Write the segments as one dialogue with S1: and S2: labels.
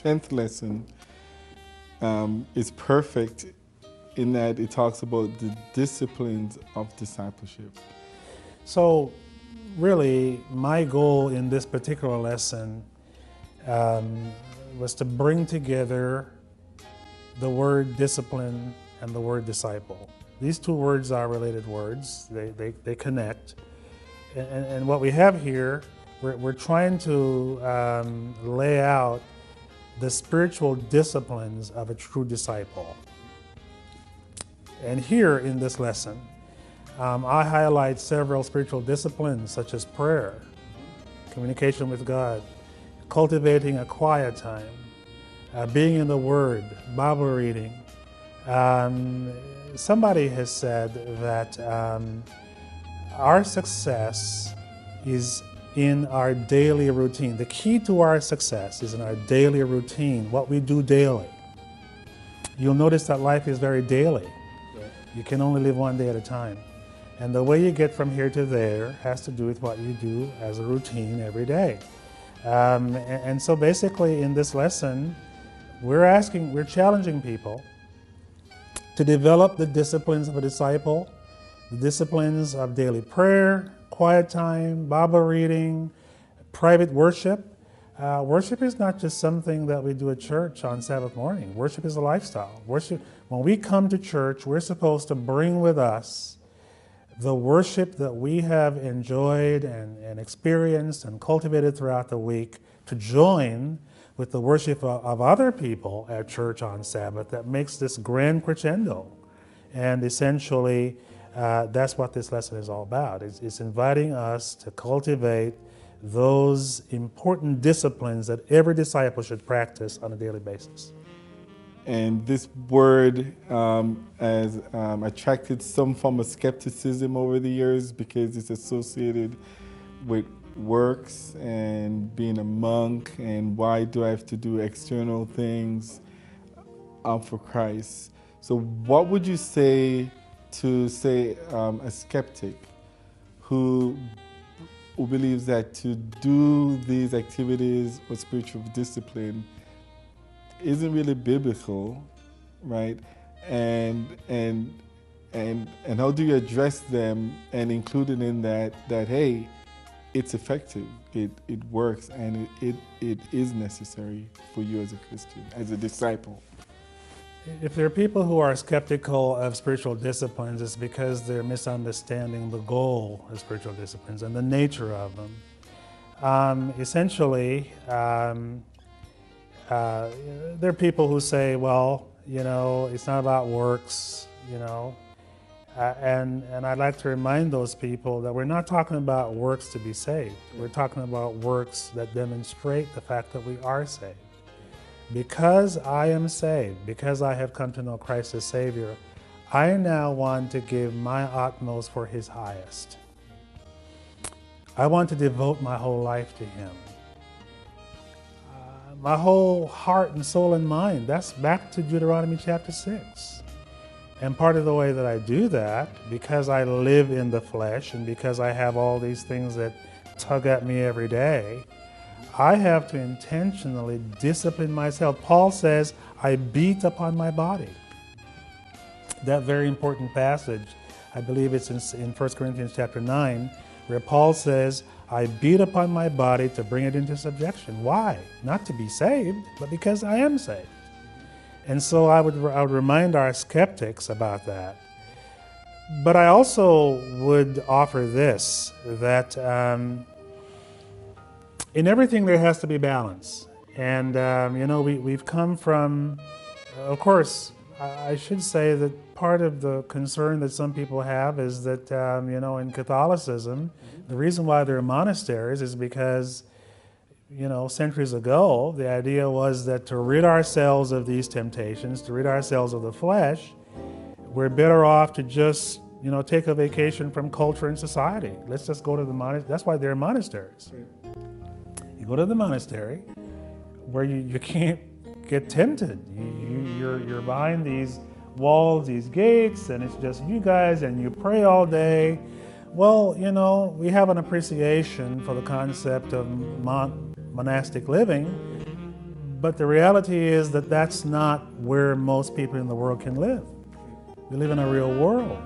S1: 10th lesson is perfect in that it talks about the disciplines of discipleship.
S2: So really, my goal in this particular lesson was to bring together the word discipline and the word disciple. These two words are related words. They connect. And what we have here, we're trying to lay out the spiritual disciplines of a true disciple. And here in this lesson, I highlight several spiritual disciplines such as prayer, communication with God, cultivating a quiet time, being in the Word, Bible reading. Somebody has said that our success is in our daily routine. The key to our success is in our daily routine, what we do daily. You'll notice that life is very daily. You can only live one day at a time. And the way you get from here to there has to do with what you do as a routine every day. And so basically in this lesson, we're challenging people to develop the disciplines of a disciple, the disciplines of daily prayer, quiet time, Bible reading, private worship. Worship is not just something that we do at church on Sabbath morning. Worship is a lifestyle. Worship, when we come to church, we're supposed to bring with us the worship that we have enjoyed and experienced and cultivated throughout the week to join with the worship of other people at church on Sabbath that makes this grand crescendo. And essentially, that's what this lesson is all about. It's inviting us to cultivate those important disciplines that every disciple should practice on a daily basis.
S1: And this word has attracted some form of skepticism over the years because it's associated with works and being a monk, and why do I have to do external things for Christ? So what would you say to, say, a skeptic who believes that to do these activities or spiritual discipline isn't really biblical, right? And how do you address them and include it in that hey, it's effective, it works, and it is necessary for you as a Christian, as a disciple?
S2: If there are people who are skeptical of spiritual disciplines, it's because they're misunderstanding the goal of spiritual disciplines and the nature of them. Essentially, there are people who say, well, it's not about works, and I'd like to remind those people that we're not talking about works to be saved. We're talking about works that demonstrate the fact that we are saved. Because I am saved, because I have come to know Christ as Savior, I now want to give my utmost for His highest. I want to devote my whole life to Him. My whole heart and soul and mind. That's back to Deuteronomy chapter 6. And part of the way that I do that, because I live in the flesh and because I have all these things that tug at me every day, I have to intentionally discipline myself. Paul says, I beat upon my body. That very important passage, I believe it's in 1 Corinthians chapter 9, where Paul says, I beat upon my body to bring it into subjection. Why? Not to be saved, but because I am saved. And so I would remind our skeptics about that. But I also would offer this, that in everything there has to be balance. And we've come from, of course, I should say that part of the concern that some people have is that, in Catholicism, the reason why there are monasteries is because, centuries ago, the idea was that to rid ourselves of these temptations, to rid ourselves of the flesh, we're better off to just, take a vacation from culture and society. Let's just go to the monastery. That's why there are monasteries. You go to the monastery where you can't get tempted. You're behind these walls, these gates, and it's just you guys, and you pray all day. Well, we have an appreciation for the concept of monastic living, But the reality is that that's not where most people in the world can live. We live in a real world.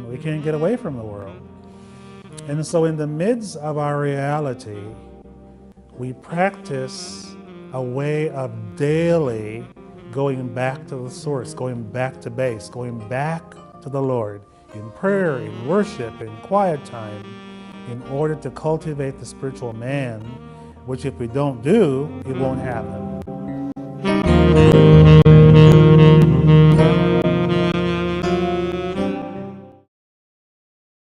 S2: We can't get away from the world. And so in the midst of our reality, we practice a way of daily going back to the source, going back to base, going back to the Lord in prayer, in worship, in quiet time, in order to cultivate the spiritual man, which if we don't do, it won't happen.